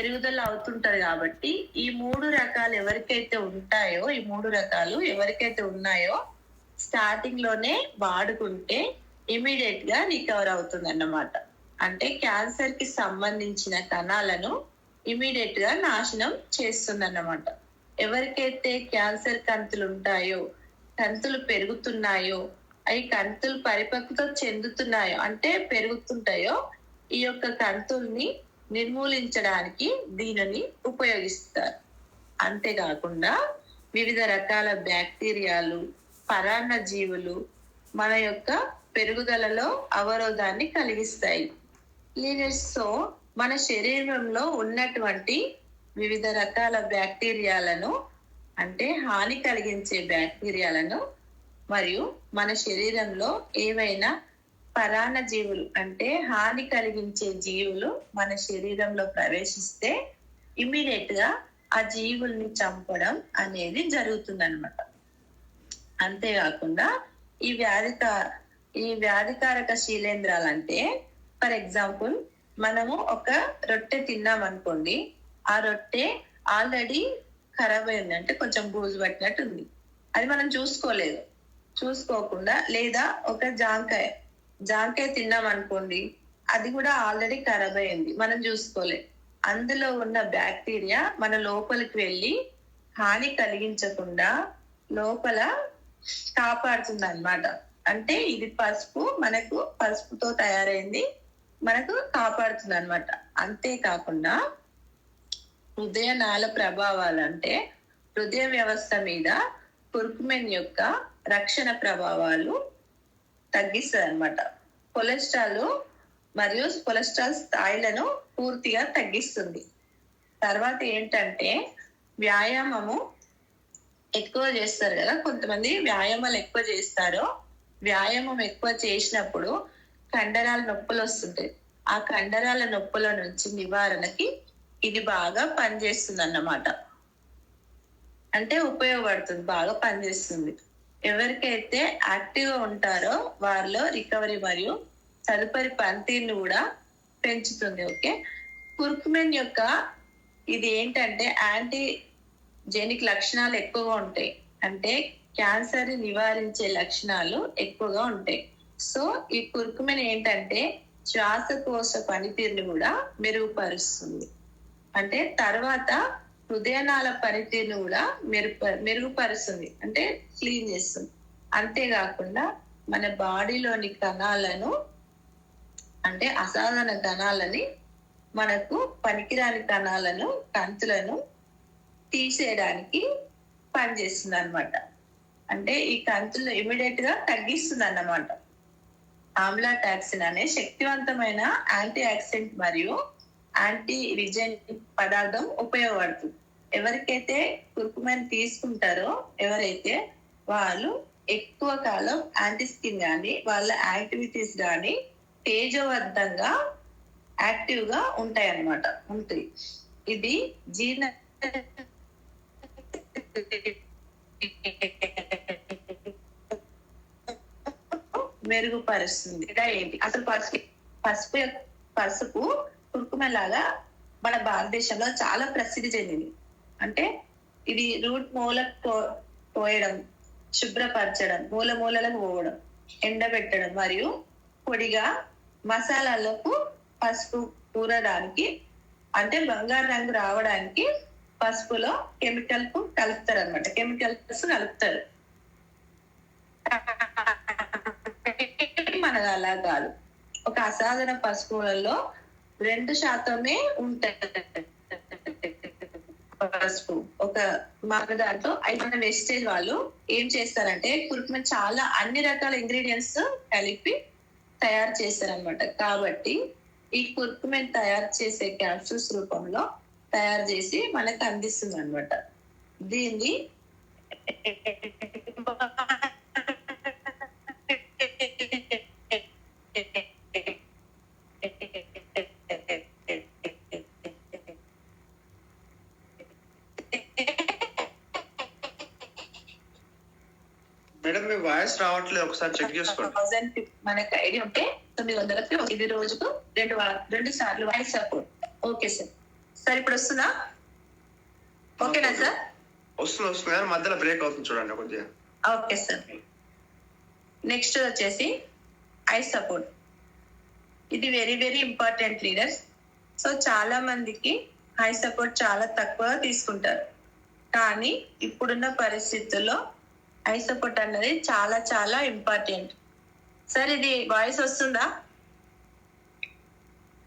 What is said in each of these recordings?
పెరుగుదల అవుతుంటది కాబట్టి ఈ 3 రకాలు ఎవరికైతే ఉంటాయో, ఈ 3 రకాలు ఎవరికైతే ఉన్నాయో స్టార్టింగ్ లోనే వాడుకుంటే ఇమీడియట్ గా రికవర్ అవుతుందన్నమాట. అంటే క్యాన్సర్ కి సంబంధించిన కణాలను ఇమీడియట్ గా నాశనం చేస్తుందన్నమాట. ఎవరికైతే క్యాన్సర్ కంతులు ఉంటాయో, కంతులు పెరుగుతున్నాయో, అవి కంతులు పరిపక్వత చెందుతున్నాయో అంటే పెరుగుతుంటాయో, ఈ యొక్క కంతుల్ని నిర్మూలించడానికి దీనిని ఉపయోగిస్తారు. అంతేకాకుండా వివిధ రకాల బ్యాక్టీరియాలు, పరాన్న జీవులు మన యొక్క పెరుగుదలలో అవరోధాన్ని కలిగిస్తాయి. సో మన శరీరంలో ఉన్నటువంటి వివిధ రకాల బ్యాక్టీరియాలను అంటే హాని కలిగించే బ్యాక్టీరియాలను మరియు మన శరీరంలో ఏవైనా పరాన్న జీవులు అంటే హాని కలిగించే జీవులు మన శరీరంలో ప్రవేశిస్తే ఇమ్మీడియట్ గా ఆ జీవుల్ని చంపడం అనేది జరుగుతుందన్నమాట. అంతేకాకుండా ఈ వ్యాధికారక శీలేంధ్రాలంటే ఫర్ ఎగ్జాంపుల్ మనము ఒక రొట్టె తిన్నాం అనుకోండి, ఆ రొట్టె ఆల్రెడీ ఖరాబ్ అయింది, అంటే కొంచెం బూజు పట్టినట్టు ఉంది, అది మనం చూసుకోకుండా లేదా ఒక జాంకాయ తిన్నాం అనుకోండి, అది కూడా ఆల్రెడీ ఖరాబ్ అయింది, మనం చూసుకోలేదు. అందులో ఉన్న బ్యాక్టీరియా మన లోపలికి వెళ్ళి హాని కలిగించకుండా లోపల కాపాడుతుంది అన్నమాట. అంటే ఇది మనకు పసుపుతో తయారైంది, మనకు కాపాడుతుంది అన్నమాట. అంతేకాకుండా హృదయనాళ ప్రభావాలు అంటే హృదయ వ్యవస్థ మీద కుర్కుమిన్ యొక్క రక్షణ ప్రభావాలు తగ్గిస్తుంది అన్నమాట. కొలెస్ట్రాల్ స్థాయిలను పూర్తిగా తగ్గిస్తుంది. తర్వాత ఏంటంటే వ్యాయామము ఎక్కువ చేస్తారు కదా, కొంతమంది వ్యాయామాలు ఎక్కువ చేస్తారో, వ్యాయామం ఎక్కువ చేసినప్పుడు కండరాల నొప్పులు వస్తుంటాయి. ఆ కండరాల నొప్పుల నుంచి నివారణకి ఇది బాగా పనిచేస్తుంది అన్నమాట. అంటే ఉపయోగపడుతుంది, బాగా పనిచేస్తుంది. ఎవరికైతే యాక్టివ్ గా ఉంటారో వారిలో రికవరీ మరియు తదుపరి పనితీరుని కూడా పెంచుతుంది. ఓకే, కుర్కుమిన్ యొక్క ఇది ఏంటంటే యాంటీజెనిక్ లక్షణాలు ఎక్కువగా ఉంటాయి, అంటే క్యాన్సర్ నివారించే లక్షణాలు ఎక్కువగా ఉంటాయి. సో ఈ కుర్కుమిన్ ఏంటంటే శ్వాసకోశ పనితీరుని కూడా మెరుగుపరుస్తుంది. అంటే తర్వాత హృదయనాళ పనితీరుని కూడా మెరుగుపరుస్తుంది, అంటే క్లీన్ చేస్తుంది. అంతేకాకుండా మన బాడీలోని కణాలను అంటే అసాధారణ కణాలని, మనకు పనికిరాని కణాలను, కంతులను తీసేయడానికి పనిచేస్తుంది అన్నమాట. అంటే ఈ కంతులు ఇమీడియట్ గా తగ్గిస్తుంది అన్నమాట. ఆమ్లాటాక్సిన్ అనే శక్తివంతమైన యాంటీ ఆక్సిడెంట్ మరియు యాంటీ రిజెంట్ పదార్థం ఉపయోగపడుతుంది. ఎవరికైతే కుర్కుమిన్ తీసుకుంటారో ఎవరైతే వాళ్ళు ఎక్కువ కాలం యాంటీ స్కిన్ కానీ వాళ్ళ యాక్టివిటీస్ కానీ తేజవంతంగా యాక్టివ్ గా ఉంటాయి. ఇది జీర్ణ మెరుగుపరుస్తుంది. ఏంటి అసలు పసుపు కుర్కుమిన్ లాగా మన భారతదేశంలో చాలా ప్రసిద్ధి చెందింది. అంటే ఇది రూట్ మూలకు పోయడం, శుభ్రపరచడం, మూలలకు పోవడం, ఎండబెట్టడం మరియు పొడిగా మసాలాలకు పసుపు కూరడానికి, అంటే బంగారు రంగు రావడానికి పసుపులో కలుపుతారు అనమాట. కెమికల్స్ కలుపుతారు. మనది అలా కాదు, ఒక అసాధారణ పసుపులలో 2% ఉంటాయి పసుపు. మన దాంట్లో అయితే వెస్టేజ్ వాళ్ళు ఏం చేస్తారంటే కుర్కుమిన్ చాలా అన్ని రకాల ఇంగ్రీడియంట్స్ కలిపి తయారు చేస్తారనమాట. కాబట్టి ఈ కుర్కుమిన్ తయారు చేసే క్యాప్సూల్స్ రూపంలో తయారు చేసి మనకు అందిస్తుంది అనమాట. దీన్ని మేడం మీ వాయిస్ రావట్లేదు, ఒకసారి చెక్ చేసుకోండి. మనకి ఐడియా ఉంటే 900కి ఇది రోజుకు 2 సార్లు voice support. Okay sir. Sir ఇప్పుడు వస్తుందా? ఓకేనా సార్? వస్తుంది కానీ మధ్యలో బ్రేక్ అవుతుంది చూడండి కొద్దిగా. Okay sir. నెక్స్ట్ వచ్చేసి ఐ సపోర్ట్. ఇది very very important leaders. So చాలా మందికి ఐ సపోర్ట్ చాలా తక్కువ తీసుకుంటారు, కానీ ఇప్పుడున్న పరిస్థితుల్లో ఐ సపోర్ట్ అన్నది చాలా చాలా ఇంపార్టెంట్. సార్ ఇది వాయిస్ వస్తుందా?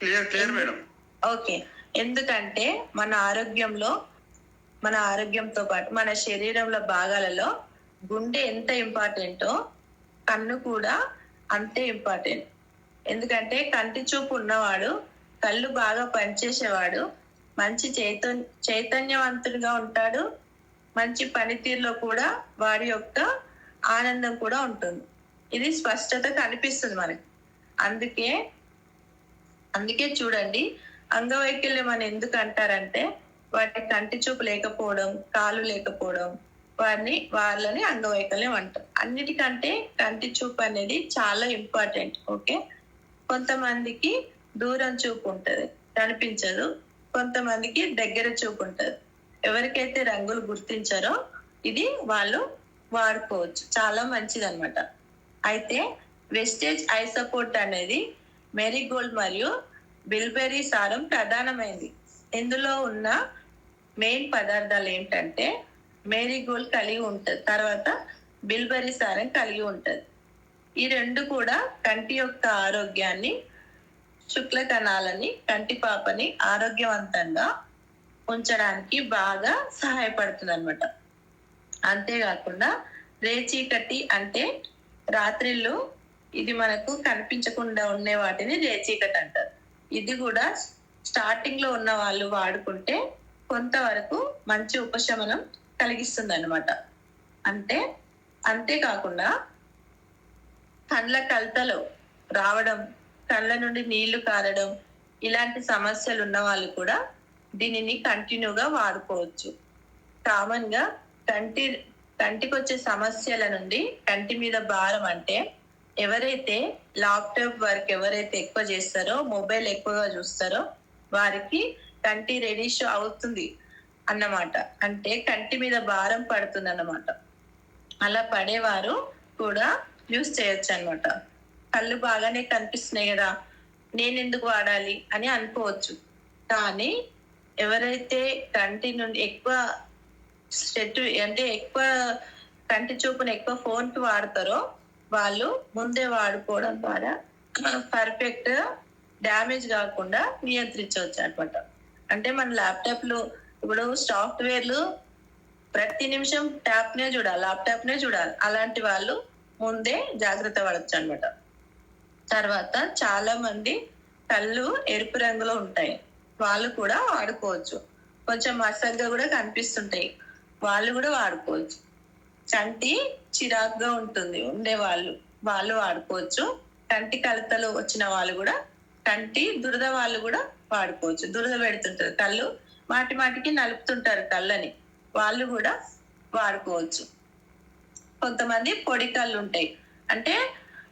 Clear madam. ఓకే. ఎందుకంటే మన ఆరోగ్యంతో పాటు మన శరీరంలో భాగాలలో గుండె ఎంత ఇంపార్టెంటో కన్ను కూడా అంతే ఇంపార్టెంట్. ఎందుకంటే కంటి చూపు ఉన్నవాడు, కళ్ళు బాగా పనిచేసేవాడు మంచి చైతన్యవంతుడిగా ఉంటాడు. మంచి పనితీరులో కూడా వారి యొక్క ఆనందం కూడా ఉంటుంది. ఇది స్పష్టత కనిపిస్తుంది మనకి. అందుకే చూడండి, అంగవైకల్యం అని ఎందుకు అంటారంటే వాటి కంటి చూపు లేకపోవడం, కాలు లేకపోవడం వాళ్ళని అంగవైకల్యం అంటారు. అన్నిటికంటే కంటి చూపు అనేది చాలా ఇంపార్టెంట్. ఓకే. కొంతమందికి దూరం చూపు ఉంటది, కనిపించదు. కొంతమందికి దగ్గర చూపు ఉంటది. ఎవరికైతే రంగులు గుర్తించారో ఇది వాళ్ళు వాడుకోవచ్చు, చాలా మంచిది అనమాట. అయితే వెస్టేజ్ ఐ సపోర్ట్ అనేది మేరీగోల్డ్ మరియు బిల్బెర్రీ సారం ప్రధానమైంది. ఇందులో ఉన్న మెయిన్ పదార్థాలు ఏంటంటే మేరీగోల్డ్ కలిగి ఉంటది, తర్వాత బిల్బెర్రీ సారం కలిగి ఉంటది. ఈ రెండు కూడా కంటి యొక్క ఆరోగ్యాన్ని, శుక్ల కణాలని, కంటి పాపని ఆరోగ్యవంతంగా ఉంచడానికి బాగా సహాయపడుతుంది అనమాట. అంతేకాకుండా రేచీకటి అంటే రాత్రిళ్ళు ఇది మనకు కనిపించకుండా ఉండే వాటిని రేచీకటి అంటారు. ఇది కూడా స్టార్టింగ్ లో ఉన్న వాళ్ళు వాడుకుంటే కొంతవరకు మంచి ఉపశమనం కలిగిస్తుంది అనమాట. అంతేకాకుండా కండ్ల కలతలు రావడం, కళ్ళ నుండి నీళ్లు కారడం, ఇలాంటి సమస్యలు ఉన్న వాళ్ళు కూడా దీనిని కంటిన్యూగా వాడుకోవచ్చు. కామన్ గా కంటికి వచ్చే సమస్యల నుండి, కంటి మీద భారం అంటే ఎవరైతే ల్యాప్టాప్ వర్క్ ఎవరైతే ఎక్కువ చేస్తారో, మొబైల్ ఎక్కువగా చూస్తారో వారికి కంటి రెడిష్ అవుతుంది అన్నమాట. అంటే కంటి మీద భారం పడుతుంది అన్నమాట. అలా పడేవారు కూడా యూస్ చేయొచ్చు అనమాట. కళ్ళు బాగానే కనిపిస్తున్నాయి కదా, నేను ఎందుకు వాడాలి అని అనుకోవచ్చు. కానీ ఎవరైతే కంటి నుండి ఎక్కువ ఎక్కువ కంటి చూపును ఎక్కువ ఫోన్ కి వాడతారో వాళ్ళు ముందే వాడుకోవడం ద్వారా పర్ఫెక్ట్ డ్యామేజ్ కాకుండా నియంత్రించవచ్చు అనమాట. అంటే మన ల్యాప్టాప్లు ఇప్పుడు సాఫ్ట్వేర్లు ప్రతి నిమిషం ల్యాప్టాప్ నే చూడాలి. అలాంటి వాళ్ళు ముందే జాగ్రత్త పడచ్చు అనమాట. తర్వాత చాలా మంది కళ్ళు ఎరుపు రంగులో ఉంటాయి, వాళ్ళు కూడా వాడుకోవచ్చు. కొంచెం మసగ్గా కూడా కనిపిస్తుంటాయి, వాళ్ళు కూడా వాడుకోవచ్చు. కంటి చిరాకుగా ఉంటుంది ఉండే వాళ్ళు వాడుకోవచ్చు. కంటి కలతలు వచ్చిన వాళ్ళు కూడా, కంటి దురద వాళ్ళు కూడా వాడుకోవచ్చు. దురద పెడుతుంటారు, కళ్ళు మాటికి నలుపుతుంటారు కళ్ళని, వాళ్ళు కూడా వాడుకోవచ్చు. కొంతమంది పొడి కళ్ళు ఉంటాయి, అంటే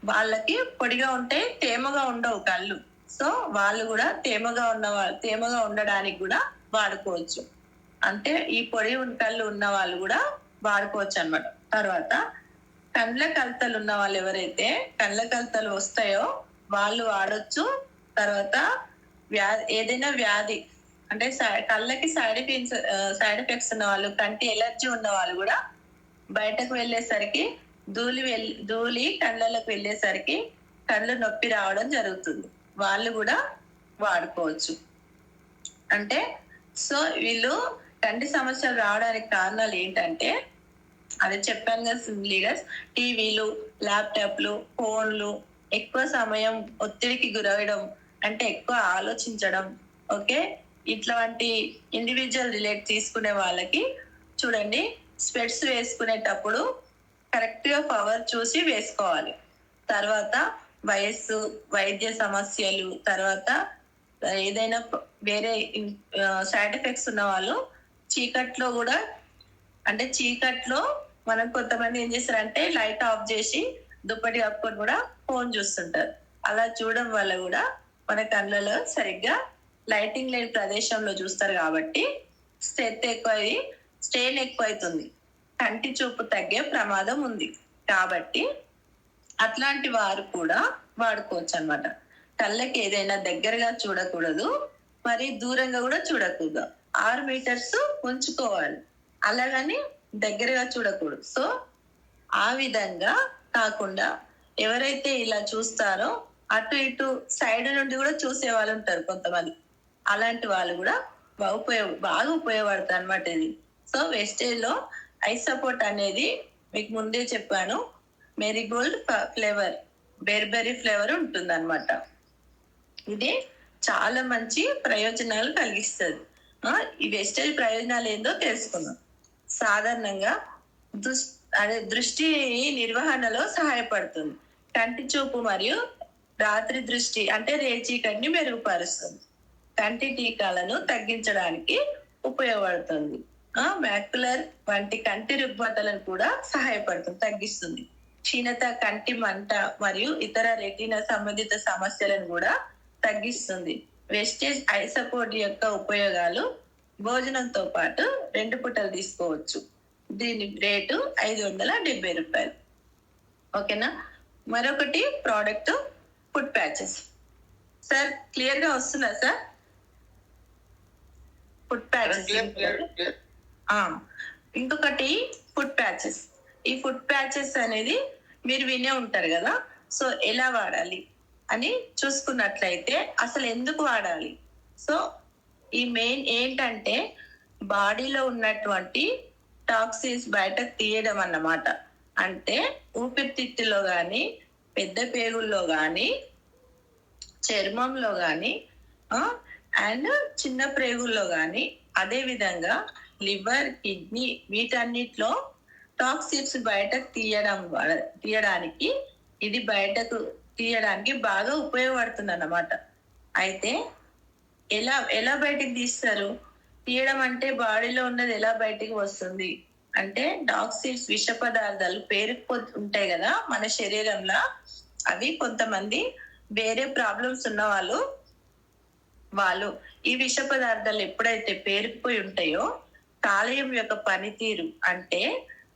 వాళ్ళకి పొడిగా ఉంటే తేమగా ఉండవు కళ్ళు. సో వాళ్ళు కూడా తేమగా ఉండడానికి కూడా వాడుకోవచ్చు. అంటే ఈ పొడి కళ్ళు ఉన్న వాళ్ళు కూడా వాడుకోవచ్చు అన్నమాట. తర్వాత కండ్ల కలతలు ఉన్న వాళ్ళు ఎవరైతే కండ్ల కలతలు వస్తాయో వాళ్ళు వాడొచ్చు. తర్వాత ఏదైనా వ్యాధి అంటే కళ్ళకి సైడ్ ఎఫెక్ట్స్ ఉన్న వాళ్ళు, కంటి ఎలర్జీ ఉన్న వాళ్ళు కూడా బయటకు వెళ్ళేసరికి ధూళి కళ్ళలోకి వెళ్ళేసరికి కళ్ళు నొప్పి రావడం జరుగుతుంది, వాళ్ళు కూడా వాడుకోవచ్చు. అంటే సో వీళ్ళు కంటి సమస్యలు రావడానికి కారణాలు ఏంటంటే అది చెప్పాను కదా లీడర్స్, టీవీలు, ల్యాప్టాప్లు, ఫోన్లు, ఎక్కువ సమయం ఒత్తిడికి గురవడం, అంటే ఎక్కువ ఆలోచించడం. ఓకే. ఇట్లాంటి ఇండివిజువల్ రిలేట్ తీసుకునే వాళ్ళకి చూడండి, స్పెట్స్ వేసుకునేటప్పుడు కరెక్ట్ గా పవర్ చూసి వేసుకోవాలి. తర్వాత వయస్సు, వైద్య సమస్యలు, తర్వాత ఏదైనా వేరే సైడ్ ఎఫెక్ట్స్ ఉన్న వాళ్ళు చీకట్లో కూడా, అంటే చీకట్లో మనం కొంతమంది ఏం చేస్తారంటే లైట్ ఆఫ్ చేసి దుప్పటి కప్పుకొని కూడా ఫోన్ చూస్తుంటారు. అలా చూడడం వల్ల కూడా మన కళ్ళలో సరిగ్గా లైటింగ్ లేని ప్రదేశంలో చూస్తారు కాబట్టి స్ట్రెయిన్ ఎక్కువ అవుతుంది, కంటి చూపు తగ్గే ప్రమాదం ఉంది. కాబట్టి అట్లాంటి వారు కూడా వాడుకోవచ్చు అన్నమాట. కళ్ళకి ఏదైనా దగ్గరగా చూడకూడదు, మరి దూరంగా కూడా చూడకూడదు. 6 మీటర్స్ ఉంచుకోవాలి, అలాగని దగ్గరగా చూడకూడదు. సో ఆ విధంగా కాకుండా ఎవరైతే ఇలా చూస్తారో అటు ఇటు సైడ్ నుండి కూడా చూసే వాళ్ళు ఉంటారు కొంతమంది, అలాంటి వాళ్ళు కూడా బాగా ఉపయోగపడతారు అనమాట ఇది. సో వెస్టేజ్ లో ఐ సపోర్ట్ అనేది మీకు ముందే చెప్పాను, మెరీగోల్డ్ ఫ్లేవర్, బెర్బెరీ ఫ్లేవర్ ఉంటుంది అనమాట. ఇది చాలా మంచి ప్రయోజనాలు కలిగిస్తుంది. ఈ వెస్టేజ్ ప్రయోజనాలు ఏందో తెలుసుకుందాం. సాధారణంగా దృష్టి నిర్వహణలో సహాయపడుతుంది. కంటి చూపు మరియు రాత్రి దృష్టి అంటే రేచీకటిని మెరుగుపరుస్తుంది. కంటి టీకాలను తగ్గించడానికి ఉపయోగపడుతుంది. మ్యాక్యులర్ వంటి కంటి రుగ్మతలను కూడా సహాయపడుతుంది, తగ్గిస్తుంది. క్షీణత, కంటి మంట మరియు ఇతర రెటీనా సంబంధిత సమస్యలను కూడా తగ్గిస్తుంది. వెస్టేజ్ ఐ సపోర్ట్ యొక్క ఉపయోగాలు: భోజనంతో పాటు 2 పూటలు తీసుకోవచ్చు. దీని రేటు 570 రూపాయలు. ఓకేనా. మరొకటి product foot patches. Sir clear గా వస్తుందా సార్? Foot patches. ఇంకొకటి ఫుట్ ప్యాచెస్. ఈ ఫుట్ ప్యాచెస్ అనేది మీరు వినే ఉంటారు కదా. సో ఎలా వాడాలి అని చూసుకున్నట్లయితే అసలు ఎందుకు వాడాలి? సో ఈ మెయిన్ ఏంటంటే బాడీలో ఉన్నటువంటి టాక్సిన్స్ బయటకు తీయడం అన్నమాట. అంటే ఊపిరితిత్తులో గాని, పెద్ద పేగుల్లో గాని, చర్మంలో గాని, అండ్ చిన్న ప్రేగుల్లో గాని, అదే విధంగా లివర్, కిడ్నీ వీటన్నిటిలో టాక్సిన్స్ బయటకు తీయడానికి ఇది బయటకు తీయడానికి బాగా ఉపయోగపడుతుంది అన్నమాట. అయితే ఎలా బయటికి తీస్తారు? తీయడం అంటే బాడీలో ఉన్నది ఎలా బయటికి వస్తుంది అంటే, టాక్సిన్స్ విష పదార్థాలు పేరుకుపో ఉంటాయి కదా మన శరీరంలో. అవి కొంతమంది వేరే ప్రాబ్లమ్స్ ఉన్న వాళ్ళు ఈ విష పదార్థాలు ఎప్పుడైతే పేరుకుపోయి ఉంటాయో కాలేయం యొక్క పనితీరు అంటే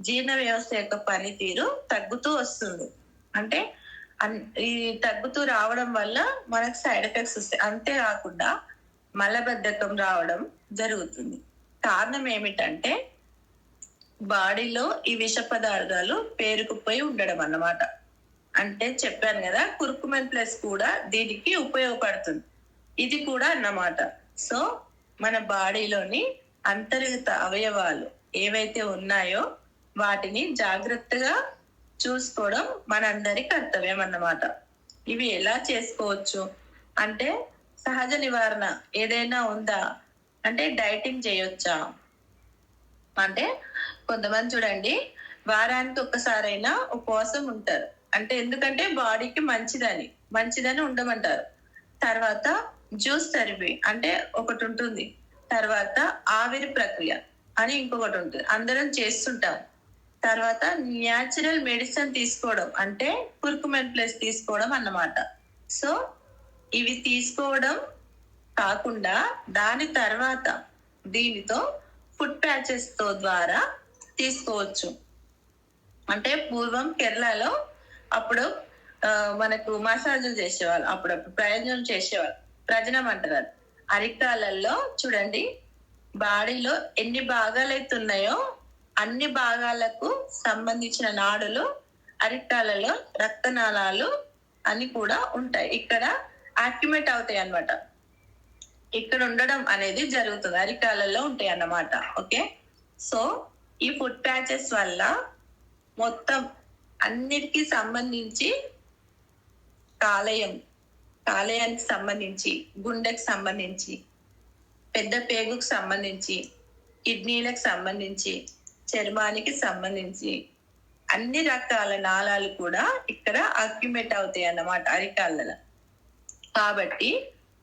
జీర్ణ వ్యవస్థ యొక్క పనితీరు తగ్గుతూ వస్తుంది. అంటే ఈ తగ్గుతూ రావడం వల్ల మనకు సైడ్ ఎఫెక్ట్స్ వస్తాయి. అంతేకాకుండా మలబద్ధకం రావడం జరుగుతుంది. కారణం ఏమిటంటే బాడీలో ఈ విష పదార్థాలు పేరుకుపోయి ఉండడం అన్నమాట. అంటే చెప్పాను కదా, కుర్కుమెన్ ప్లస్ కూడా దీనికి ఉపయోగపడుతుంది. ఇది కూడా అన్నమాట. సో మన బాడీలోని అంతర్గత అవయవాలు ఏవైతే ఉన్నాయో వాటిని జాగ్రత్తగా చూసుకోవడం మనందరి కర్తవ్యం అన్నమాట. ఇవి ఎలా చేసుకోవచ్చు అంటే, సహజ నివారణ ఏదైనా ఉందా అంటే డైటింగ్ చేయొచ్చా అంటే, కొంతమంది చూడండి వారానికి ఒక్కసారైనా ఉపవాసం ఉంటారు. అంటే ఎందుకంటే బాడీకి మంచిదని ఉండమంటారు. తర్వాత జ్యూస్ థెరపీ అంటే ఒకటి ఉంటుంది. తర్వాత ఆవిరి ప్రక్రియ అని ఇంకొకటి ఉంటుంది, అందరం చేస్తుంటాం. తర్వాత న్యాచురల్ మెడిసిన్ తీసుకోవడం అంటే కుర్కుమెన్ ప్లస్ తీసుకోవడం అన్నమాట. సో ఇవి తీసుకోవడం కాకుండా దాని తర్వాత దీనితో ఫుట్ ప్యాచెస్ తో ద్వారా తీసుకోవచ్చు. అంటే పూర్వం కేరళలో అప్పుడు మనకు మసాజులు చేసేవాళ్ళు, అప్పుడప్పుడు ప్రజనం అంటారు. అరికాలలో చూడండి, బాడీలో ఎన్ని భాగాలు అయితే ఉన్నాయో అన్ని భాగాలకు సంబంధించిన నాడులు అరికాలలో రక్తనాళాలు అని కూడా ఉంటాయి. ఇక్కడ యాక్టివేట్ అవుతాయి అన్నమాట. ఇక్కడ ఉండడం అనేది జరుగుతుంది, అరికాలలో ఉంటాయి అన్నమాట. ఓకే. సో ఈ ఫుట్ ప్యాచెస్ వల్ల మొత్తం అన్నిటికీ సంబంధించి కాలేయానికి సంబంధించి, గుండెకి సంబంధించి, పెద్ద పేగుకు సంబంధించి, కిడ్నీలకు సంబంధించి, చర్మానికి సంబంధించి అన్ని రకాల నాళాలు కూడా ఇక్కడ అక్యుమేట్ అవుతాయి అన్నమాట అరికాళ్ళలో. కాబట్టి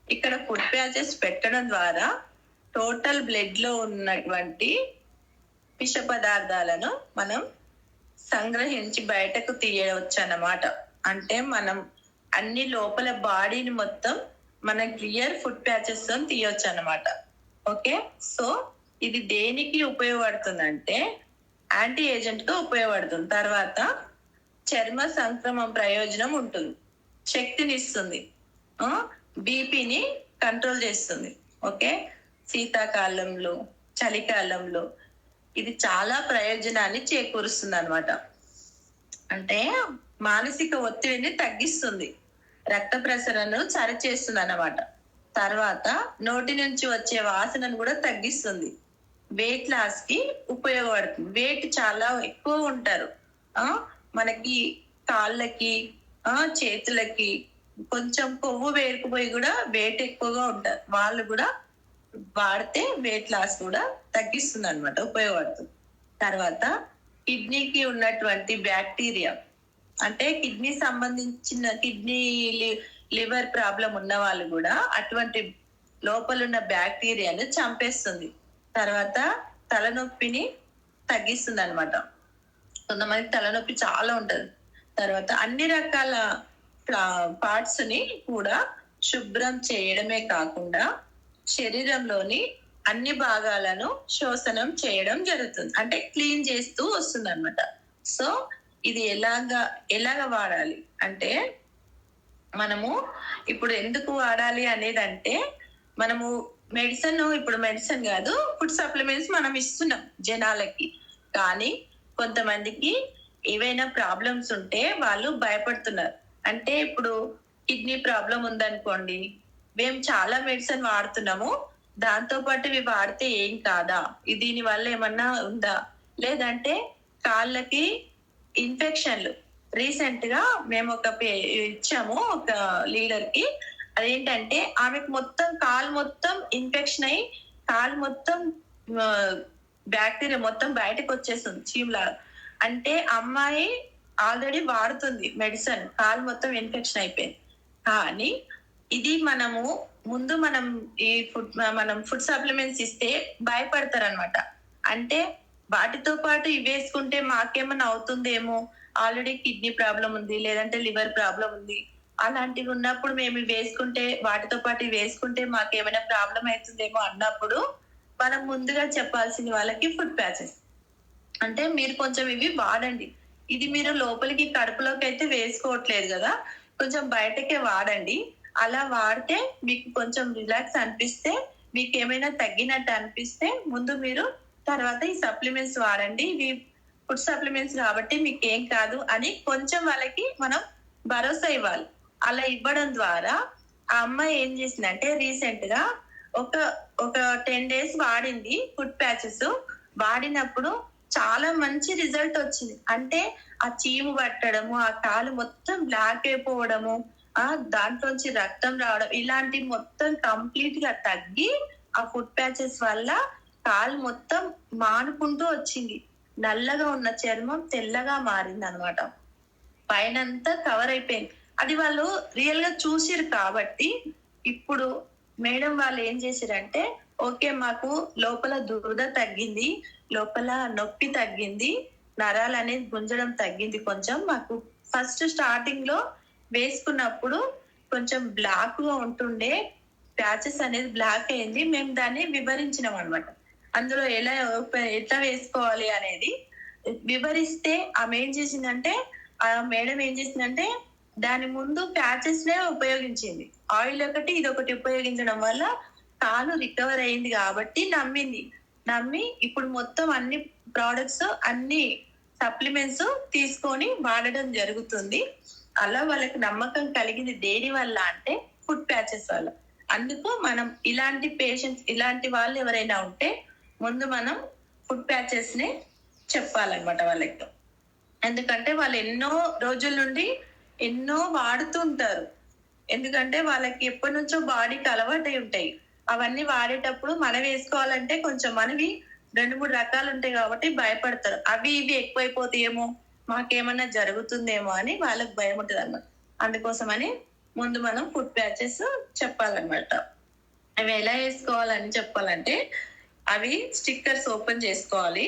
ఇక్కడ ఫుట్ ప్యాచెస్ పెట్టడం ద్వారా టోటల్ బ్లడ్ లో ఉన్నటువంటి విష పదార్థాలను మనం సంగ్రహించి బయటకు తీయవచ్చు అన్నమాట. అంటే మనం అన్ని లోపల బాడీని మొత్తం మనం క్లియర్ ఫుడ్ ప్యాచెస్ తో తీయొచ్చు అన్నమాట. ఓకే, సో ఇది దేనికి ఉపయోగపడుతుందంటే యాంటీ ఏజెంట్ గా ఉపయోగపడుతుంది. తర్వాత చర్మ సంక్రమణ ప్రయోజనం ఉంటుంది, శక్తిని ఇస్తుంది, బీపీని కంట్రోల్ చేస్తుంది. ఓకే, శీతాకాలంలో చలికాలంలో ఇది చాలా ప్రయోజనాన్ని చేకూరుస్తుంది అన్నమాట. అంటే మానసిక ఒత్తిడిని తగ్గిస్తుంది, రక్త ప్రసరణను సరిచేస్తుంది అన్నమాట. తర్వాత నోటి నుంచి వచ్చే వాసనను కూడా తగ్గిస్తుంది, వెయిట్ లాస్ కి ఉపయోగపడుతుంది. వెయిట్ చాలా ఎక్కువ ఉంటారు, మనకి కాళ్ళకి చేతులకి కొంచెం కొవ్వు పేరుకుపోయి కూడా వెయిట్ ఎక్కువగా ఉంటారు, వాళ్ళు కూడా వాడితే వెయిట్ లాస్ కూడా తగ్గిస్తుంది అనమాట, ఉపయోగపడుతుంది. తర్వాత కిడ్నీకి ఉన్నటువంటి బ్యాక్టీరియా, అంటే కిడ్నీ సంబంధించిన కిడ్నీ లివర్ ప్రాబ్లం ఉన్న వాళ్ళు కూడా అటువంటి లోపల ఉన్న బ్యాక్టీరియాను చంపేస్తుంది. తర్వాత తలనొప్పిని తగ్గిస్తుంది అనమాట. కొంతమంది తలనొప్పి చాలా ఉంటది. తర్వాత అన్ని రకాల పార్ట్స్ ని కూడా శుభ్రం చేయడమే కాకుండా శరీరంలోని అన్ని భాగాలను శోషణం చేయడం జరుగుతుంది, అంటే క్లీన్ చేస్తూ వస్తుంది అనమాట. సో ఇది ఎలాగ వాడాలి అంటే, మనము ఇప్పుడు ఎందుకు వాడాలి అనేది అంటే, మనము ఇప్పుడు మెడిసిన్ కాదు, ఫుడ్ సప్లిమెంట్స్ మనం ఇస్తున్నాం జనాలకి. కానీ కొంతమందికి ఏవైనా ప్రాబ్లమ్స్ ఉంటే వాళ్ళు భయపడుతున్నారు. అంటే ఇప్పుడు కిడ్నీ ప్రాబ్లం ఉందనుకోండి, మేము చాలా మెడిసిన్ వాడుతున్నాము, దాంతో పాటు ఇవి వాడితే ఏం కాదా, దీని వల్ల ఏమన్నా ఉందా, లేదంటే కాళ్ళకి ఇన్ఫెక్షన్లు. రీసెంట్ గా మేము ఇచ్చాము ఒక లీడర్ కి. అదేంటంటే ఆమెకు మొత్తం కాలు మొత్తం ఇన్ఫెక్షన్ అయ్యి కాలు మొత్తం బ్యాక్టీరియా మొత్తం బయటకు వచ్చేస్తుంది చీమలా. అంటే అమ్మాయి ఆల్రెడీ వాడుతుంది మెడిసిన్, కాలు మొత్తం ఇన్ఫెక్షన్ అయిపోయింది. కానీ ఇది మనం ఫుడ్ సప్లిమెంట్స్ ఇస్తే భయపడతారు అనమాట. అంటే వాటితో పాటు ఇవి వేసుకుంటే మాకేమన్నా అవుతుందేమో, ఆల్రెడీ కిడ్నీ ప్రాబ్లం ఉంది, లేదంటే లివర్ ప్రాబ్లం ఉంది, అలాంటివి ఉన్నప్పుడు మేము వేసుకుంటే, వాటితో పాటు వేసుకుంటే మాకేమైనా ప్రాబ్లం అవుతుందేమో అన్నప్పుడు మనం ముందుగా చెప్పాల్సిన వాళ్ళకి ఫుడ్ ప్యాచెస్ అంటే మీరు కొంచెం ఇవి వాడండి. ఇది మీరు లోపలికి కడుపులోకి అయితే వేసుకోవట్లేదు కదా, కొంచెం బయటకే వాడండి. అలా వాడితే మీకు కొంచెం రిలాక్స్ అనిపిస్తే, మీకు ఏమైనా తగ్గినట్టు అనిపిస్తే ముందు మీరు తర్వాత ఈ సప్లిమెంట్స్ వాడండి, ఇవి ఫుడ్ సప్లిమెంట్స్ కాబట్టి మీకు ఏం కాదు అని కొంచెం వాళ్ళకి మనం భరోసా ఇవ్వాలి. అలా ఇవ్వడం ద్వారా ఆ అమ్మాయి ఏం చేసిందంటే రీసెంట్ గా ఒక 10 days వాడింది ఫుడ్ ప్యాచెస్. వాడినప్పుడు చాలా మంచి రిజల్ట్ వచ్చింది. అంటే ఆ చీము పట్టడము, ఆ కాలు మొత్తం బ్లాక్ అయిపోవడము, దాంట్లోంచి రక్తం రావడం, ఇలాంటి మొత్తం కంప్లీట్ గా తగ్గి ఆ ఫుడ్ ప్యాచెస్ వల్ల కాలు మొత్తం మానుకుంటూ వచ్చింది. నల్లగా ఉన్న చర్మం తెల్లగా మారింది అనమాట, పైనంతా కవర్ అయిపోయింది. అది వాళ్ళు రియల్ గా చూసిరు కాబట్టి ఇప్పుడు మేడం వాళ్ళు ఏం చేసిరంటే, ఓకే మాకు లోపల దురద తగ్గింది, లోపల నొప్పి తగ్గింది, నరాలు అనేది గుంజడం తగ్గింది కొంచెం. మాకు ఫస్ట్ స్టార్టింగ్ లో వేసుకున్నప్పుడు కొంచెం బ్లాక్ గా ఉంటుండే, ప్యాచెస్ అనేది బ్లాక్ అయింది. మేము దాన్ని వివరించినాం అనమాట. అందులో ఎట్లా వేసుకోవాలి అనేది వివరిస్తే ఆమె ఏం చేసిందంటే, ఆ మేడం ఏం చేసిందంటే దాని ముందు ప్యాచెస్ నే ఉపయోగించింది. ఆయిల్ ఒకటి ఇదొకటి ఉపయోగించడం వల్ల కాలు రికవర్ అయింది కాబట్టి నమ్మి ఇప్పుడు మొత్తం అన్ని ప్రోడక్ట్స్ అన్ని సప్లిమెంట్స్ తీసుకొని వాడడం జరుగుతుంది. అలా వాళ్ళకి నమ్మకం కలిగింది దేని వల్ల అంటే ఫుడ్ ప్యాచెస్ వల్ల. అందుకు మనం ఇలాంటి పేషెంట్స్, ఇలాంటి వాళ్ళు ఎవరైనా ఉంటే ముందు మనం ఫుడ్ ప్యాచెస్ ని చెప్పాలన్నమాట వాళ్ళకి. ఎందుకంటే వాళ్ళు ఎన్నో రోజుల నుండి ఎన్నో వాడుతుంటారు, ఎందుకంటే వాళ్ళకి ఎప్పటి నుంచో బాడీకి అలవాటై ఉంటాయి. అవన్నీ వాడేటప్పుడు మనం వేసుకోవాలంటే కొంచెం మనవి 2-3 రకాలు ఉంటాయి కాబట్టి భయపడతారు. అవి ఇవి ఎక్కువైపోతాయేమో, మాకేమన్నా జరుగుతుందేమో అని వాళ్ళకి భయం ఉంటుంది అన్నమాట. అందుకోసమని ముందు మనం ఫుడ్ ప్యాచెస్ చెప్పాలన్నమాట. అవి ఎలా వేసుకోవాలని చెప్పాలంటే, అవి స్టిక్కర్స్ ఓపెన్ చేసుకోవాలి.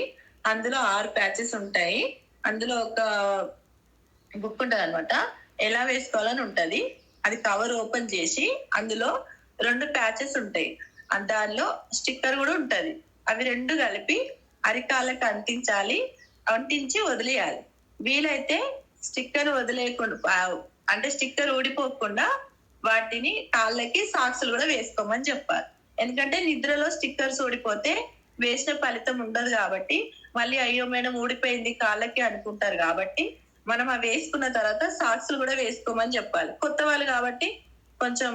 అందులో 6 ప్యాచెస్ ఉంటాయి. అందులో ఒక బుక్ ఉంటుంది అనమాట, ఎలా వేసుకోవాలని ఉంటది. అది కవర్ ఓపెన్ చేసి అందులో 2 ప్యాచెస్ ఉంటాయి. దానిలో స్టిక్కర్ కూడా ఉంటది. అవి 2 కలిపి అరికాళ్ళకి అంటించి వదిలేయాలి. వీలైతే స్టిక్కర్ వదిలేయకుండా అంటే స్టిక్కర్ ఊడిపోకుండా వాటిని కాళ్ళకి సాక్సులు కూడా వేసుకోమని చెప్పాలి. ఎందుకంటే నిద్రలో స్టిక్కర్స్ ఊడిపోతే వేసిన ఫలితం ఉండదు కాబట్టి మళ్ళీ అయ్యో మేడం ఊడిపోయింది కాళ్ళకి అనుకుంటారు కాబట్టి మనం అవి వేసుకున్న తర్వాత సాక్సులు కూడా వేసుకోమని చెప్పాలి. కొత్త వాళ్ళు కాబట్టి కొంచెం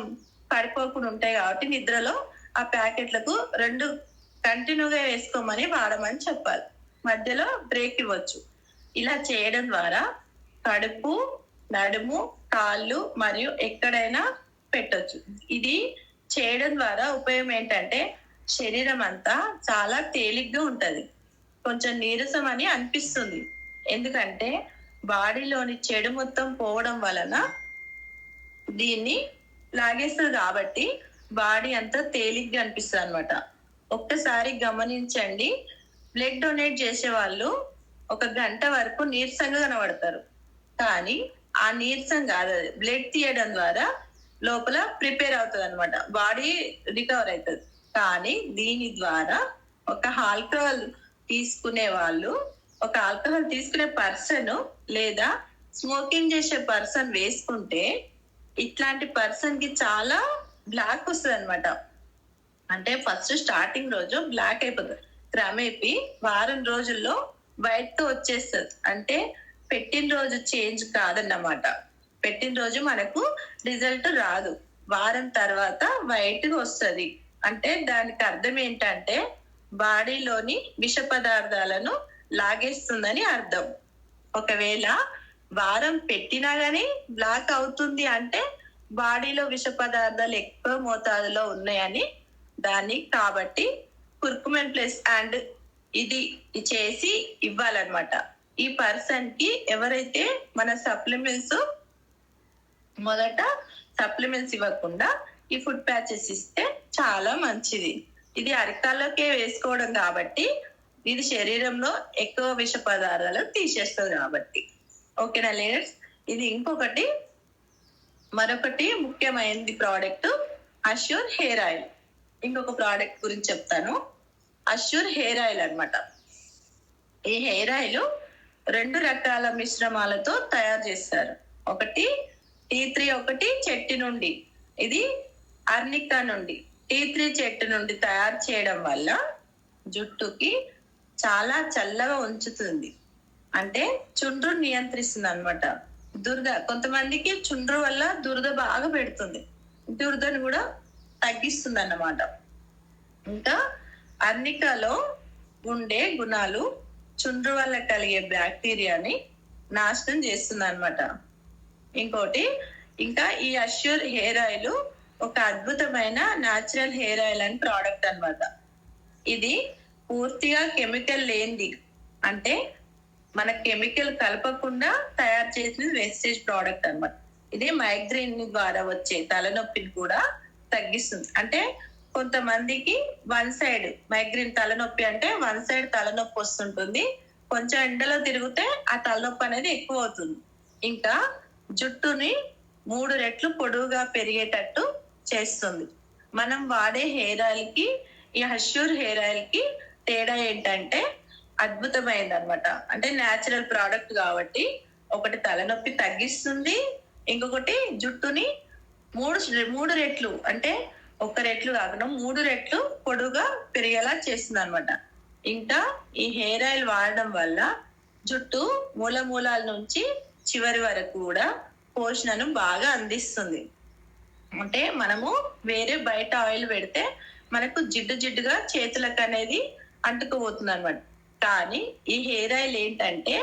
పడిపోకుండా ఉంటాయి కాబట్టి నిద్రలో ఆ ప్యాకెట్లకు 2 కంటిన్యూగా వేసుకోమని వాడమని చెప్పాలి. మధ్యలో బ్రేక్ ఇవ్వచ్చు. ఇలా చేయడం ద్వారా కడుపు, నడుము, కాళ్ళు మరియు ఎక్కడైనా పెట్టొచ్చు. ఇది చేయడం ద్వారా ఉపయోగం ఏంటంటే శరీరం అంతా చాలా తేలిగ్గా ఉంటది. కొంచెం నీరసం అని అనిపిస్తుంది. ఎందుకంటే బాడీలోని చెడు మొత్తం పోవడం వలన దీన్ని లాగేస్తుంది కాబట్టి బాడీ అంతా తేలిగ్గా అనిపిస్తుంది అనమాట. ఒక్కసారి గమనించండి, బ్లడ్ డొనేట్ చేసే వాళ్ళు 1 గంట వరకు నీరసంగా కనబడతారు. కానీ ఆ నీరసం కాదు, బ్లడ్ తీయడం ద్వారా లోపల ప్రిపేర్ అవుతుంది అనమాట, బాడీ రికవర్ అవుతుంది. కానీ దీని ద్వారా ఒక ఆల్కహాల్ తీసుకునే పర్సన్ లేదా స్మోకింగ్ చేసే పర్సన్ వేసుకుంటే ఇట్లాంటి పర్సన్ కి చాలా బ్లాక్ వస్తుంది అనమాట. అంటే ఫస్ట్ స్టార్టింగ్ రోజు బ్లాక్ అయిపోతుంది, క్రమేపీ వారం రోజుల్లో వైట్ తో వచ్చేస్తుంది. అంటే పెట్టిన రోజు చేంజ్ కాదన్నమాట. పెట్టిన రోజు మనకు రిజల్ట్ రాదు, వారం తర్వాత వైట్ గా వస్తుంది. అంటే దానికి అర్థం ఏంటంటే బాడీలోని విష పదార్థాలను లాగేస్తుందని అర్థం. ఒకవేళ వారం పెట్టినా గానీ బ్లాక్ అవుతుంది అంటే బాడీలో విష పదార్థాలు ఎక్కువ మోతాదులో ఉన్నాయని దాన్ని. కాబట్టి కుర్కుమెన్ ప్లస్ అండ్ ఇది చేసి ఇవ్వాలన్నమాట. ఈ పర్సన్ కి ఎవరైతే మన మొదట సప్లిమెంట్స్ ఇవ్వకుండా ఈ ఫుడ్ ప్యాచెస్ ఇస్తే చాలా మంచిది. ఇది అరికాళ్ళకే వేసుకోవడం కాబట్టి ఇది శరీరంలో ఎక్కువ విష పదార్థాలు తీసేస్తుంది కాబట్టి. ఓకేనా లేడర్స్? ఇది మరొకటి ముఖ్యమైనది ప్రోడక్ట్ అష్యూర్ హెయిర్ ఆయిల్. ఇంకొక ప్రోడక్ట్ గురించి చెప్తాను. అష్యూర్ హెయిర్ ఆయిల్ అన్నమాట. ఈ హెయిర్ ఆయిల్ 2 రకాల మిశ్రమాలతో తయారు చేస్తారు. ఒకటి టీ3, ఒకటి చెట్టు నుండి. ఇది అర్నికా నుండి, టీ3 చెట్టు నుండి తయారు చేయడం వల్ల జుట్టుకి చాలా చల్లగా ఉంచుతుంది. అంటే చుండ్రు నియంత్రిస్తుంది అనమాట. కొంతమందికి చుండ్రు వల్ల దురద బాగా పెడుతుంది, దురదను కూడా తగ్గిస్తుంది అన్నమాట. ఇంకా అర్నికాలో ఉండే గుణాలు చుండ్రు వల్ల కలిగే బ్యాక్టీరియాని నాశనం చేస్తుంది అనమాట. ఇంకా ఈ అష్యూర్ హెయిర్ ఆయిల్ ఒక అద్భుతమైన natural hair oil and product అన్నమాట. ఇది పూర్తిగా కెమికల్ లేనిది, అంటే మన కెమికల్ కలపకుండా తయారు చేసిన వేస్టేజ్ ప్రోడక్ట్ అన్నమాట. ఇది మైగ్రేన్ ద్వారా వచ్చే తలనొప్పిని కూడా తగ్గిస్తుంది. అంటే కొంతమందికి 1 సైడ్ మైగ్రేన్ తలనొప్పి అంటే 1 సైడ్ తలనొప్పి వస్తుంటుంది. కొంచెం ఎండలో తిరిగితే ఆ తలనొప్పి అనేది ఎక్కువ అవుతుంది. ఇంకా జుట్టుని 3 రెట్లు పొడవుగా పెరిగేటట్టు చేస్తుంది. మనం వాడే హెయిర్ ఆయిల్ కి ఈ అష్యూర్ హెయిర్ ఆయిల్ కి తేడా ఏంటంటే అద్భుతమైనది అనమాట. అంటే న్యాచురల్ ప్రోడక్ట్ కాబట్టి ఒకటి తలనొప్పి తగ్గిస్తుంది, ఇంకొకటి జుట్టుని 3 రెట్లు, అంటే 1 రెట్లు కాకుండా 3 రెట్లు పొడుగా పెరిగేలా చేస్తుంది అనమాట. ఇంకా ఈ హెయిర్ ఆయిల్ వాడడం వల్ల జుట్టు మూలాల నుంచి చివరి వరకు కూడా పోషణను బాగా అందిస్తుంది. అంటే మనము వేరే బయట ఆయిల్ పెడితే మనకు జిడ్డుగా చేతులకు అనేది అంటుకుపోతుంది అనమాట. కానీ ఈ హెయిర్ ఆయిల్ ఏంటంటే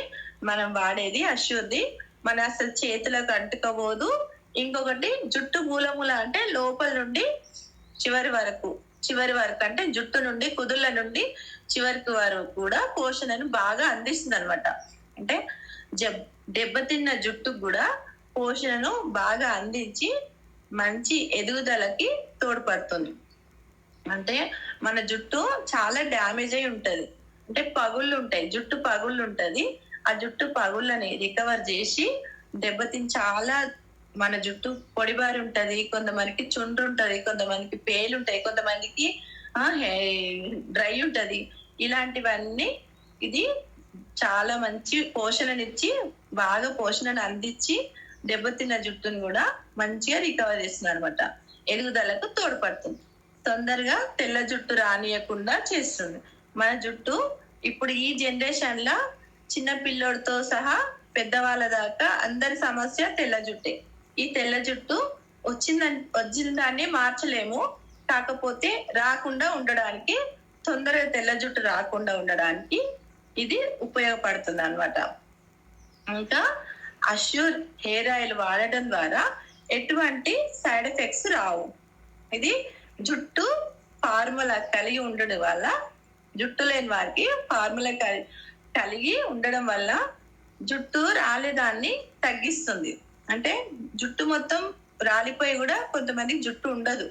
మనం వాడేది అష్యూర్ది, మన అసలు చేతులకు అంటుకోబోదు. ఇంకొకటి జుట్టు మూల అంటే లోపల నుండి చివరి వరకు అంటే జుట్టు నుండి కుదుళ్ళ నుండి చివరికి వరకు కూడా పోషణను బాగా అందిస్తుంది అనమాట. అంటే దెబ్బతిన్న జుట్టు కూడా పోషణను బాగా అందించి మంచి ఎదుగుదలకి తోడ్పడుతుంది. అంటే మన జుట్టు చాలా డ్యామేజ్ అయి ఉంటది, అంటే పగుళ్ళు ఉంటాయి, జుట్టు పగుళ్ళు ఉంటది. ఆ జుట్టు పగుళ్ళని రికవర్ చేసి చాలా మన జుట్టు పొడిబారి ఉంటది, కొంతమందికి చుండ్రు ఉంటది, కొంతమందికి పేలు ఉంటాయి, కొంతమందికి డ్రై ఉంటది. ఇలాంటివన్నీ ఇది చాలా మంచి పోషణనిచ్చి, బాగా పోషణను అందించి దెబ్బతిన్న జుట్టును కూడా మంచిగా రికవర్ చేస్తుంది అనమాట. ఎదుగుదలకు తోడ్పడుతుంది, తొందరగా తెల్ల జుట్టు రానియకుండా చేస్తుంది. మన జుట్టు ఇప్పుడు ఈ జనరేషన్ లా చిన్న పిల్లోడితో సహా పెద్దవాళ్ళ దాకా అందరి సమస్య తెల్ల జుట్టే. ఈ తెల్ల జుట్టు వచ్చిన దాన్ని మార్చలేము, కాకపోతే రాకుండా ఉండడానికి, తొందరగా తెల్ల జుట్టు రాకుండా ఉండడానికి ఇది ఉపయోగపడుతుంది అనమాట. ఇంకా అష్యూర్ హెయిర్ ఆయిల్ వాడటం ద్వారా ఎటువంటి సైడ్ ఎఫెక్ట్స్ రావు. ఇది జుట్టు ఫార్ములా కలిగి ఉండడం వల్ల, జుట్టు లేని వారికి ఫార్ములా కలిగి ఉండడం వల్ల జుట్టు రాలేదాన్ని తగ్గిస్తుంది. అంటే జుట్టు మొత్తం రాలిపోయి కూడా కొంతమందికి జుట్టు ఉండదు,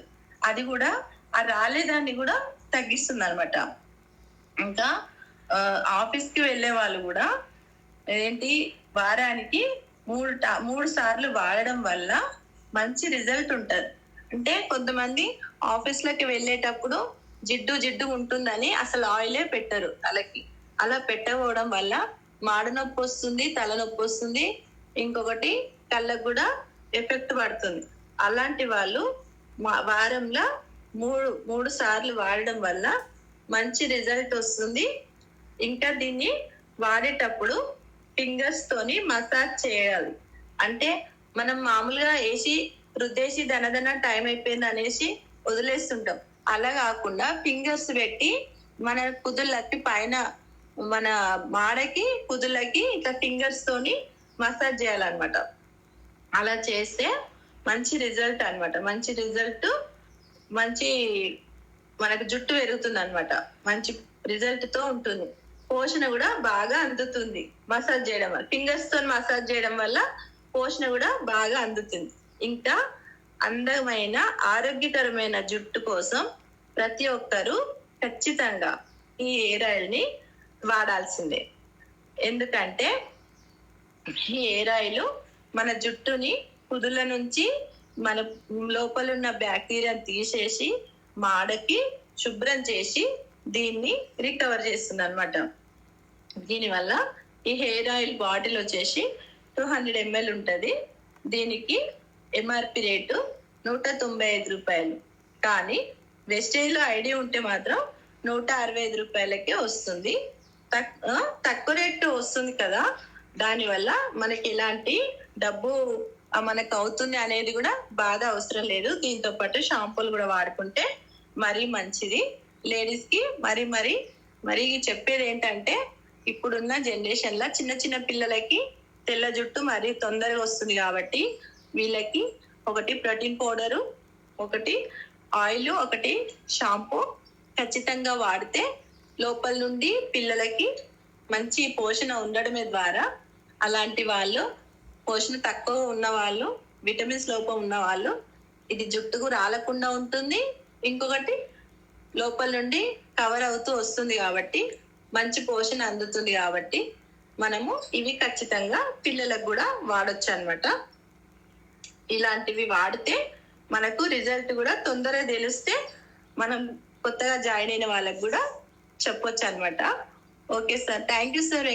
అది కూడా ఆ రాలేదాన్ని కూడా తగ్గిస్తుంది అనమాట. ఇంకా ఆఫీస్ కి వెళ్ళే వాళ్ళు కూడా వారానికి 3 సార్లు వాడడం వల్ల మంచి రిజల్ట్ ఉంటది. అంటే కొంతమంది ఆఫీస్ లకి వెళ్ళేటప్పుడు జిడ్డు ఉంటుందని అసలు ఆయిలే పెట్టరు తలకి. అలా పెట్టకపోవడం వల్ల మాడ నొప్పి వస్తుంది, తలనొప్పి వస్తుంది, ఇంకొకటి కళ్ళకు కూడా ఎఫెక్ట్ పడుతుంది. అలాంటి వాళ్ళు వారంలో 3 సార్లు వాడడం వల్ల మంచి రిజల్ట్ వస్తుంది. ఇంకా దీన్ని వాడేటప్పుడు ఫింగర్స్ తోని మసాజ్ చేయాలి. అంటే మనం మామూలుగా రుద్దేసి దనదన టైం అయిపోయింది అనేసి వదిలేస్తుంటాం. అలా కాకుండా ఫింగర్స్ పెట్టి మన కుదుళ్ళకి పైన, మన మాడకి కుదుళ్ళకి ఇట్లా ఫింగర్స్ తోని మసాజ్ చేయాలన్నమాట. అలా చేస్తే మంచి రిజల్ట్ అనమాట. మంచి రిజల్ట్, మంచి మనకు జుట్టు పెరుగుతుంది అనమాట. మంచి రిజల్ట్ తో ఉంటుంది. పోషణ కూడా బాగా అందుతుంది మసాజ్ చేయడం వల్ల. ఫింగర్స్ తో మసాజ్ చేయడం వల్ల పోషణ కూడా బాగా అందుతుంది. ఇంకా అందమైన ఆరోగ్యకరమైన జుట్టు కోసం ప్రతి ఒక్కరూ ఖచ్చితంగా ఈ హెయిర్ ఆయిల్ ని వాడాల్సిందే. ఎందుకంటే ఈ హెయిర్ ఆయిల్ మన జుట్టుని కుదుల నుంచి మన లోపల ఉన్న బ్యాక్టీరియాని తీసేసి మాడకి శుభ్రం చేసి దీన్ని రికవర్ చేస్తుంది అనమాట. దీనివల్ల ఈ హెయిర్ ఆయిల్ బాటిల్ వచ్చేసి 200 ml ఉంటది. దీనికి ఎంఆర్పి రేటు 195 రూపాయలు. కానీ వెస్టేజ్ లో ఐడి ఉంటే మాత్రం 165 రూపాయలకే వస్తుంది. తక్కువ రేటు వస్తుంది కదా, దానివల్ల మనకి ఎలాంటి డబ్బు మనకు అవుతుంది అనేది కూడా బాధ అవసరం లేదు. దీంతో పాటు షాంపూలు కూడా వాడుకుంటే మరీ మంచిది. లేడీస్ కి మరి చెప్పేది ఏంటంటే, ఇప్పుడున్న జనరేషన్ లో చిన్న పిల్లలకి తెల్ల జుట్టు మరీ తొందరగా వస్తుంది కాబట్టి వీళ్ళకి ఒకటి ప్రోటీన్ పౌడరు, ఒకటి ఆయిల్, ఒకటి షాంపూ ఖచ్చితంగా వాడితే లోపల నుండి పిల్లలకి మంచి పోషణ ఉండడమే ద్వారా, అలాంటి వాళ్ళు, పోషణ తక్కువ ఉన్న వాళ్ళు, విటమిన్స్ లోపం ఉన్న వాళ్ళు, ఇది జుట్టుకు రాలకుండా ఉంటుంది. ఇంకొకటి లోపల నుండి కవర్ అవుతూ వస్తుంది కాబట్టి మంచి పోషణ అందుతుంది. కాబట్టి మనము ఇవి ఖచ్చితంగా పిల్లలకు కూడా వాడొచ్చు అన్నమాట. ఇలాంటివి వాడితే మనకు రిజల్ట్ కూడా తొందరగా తెలిస్తే మనం కొత్తగా జాయిన్ అయిన వాళ్ళకి కూడా చెప్పొచ్చు అన్నమాట. Okay sir, thank you sir.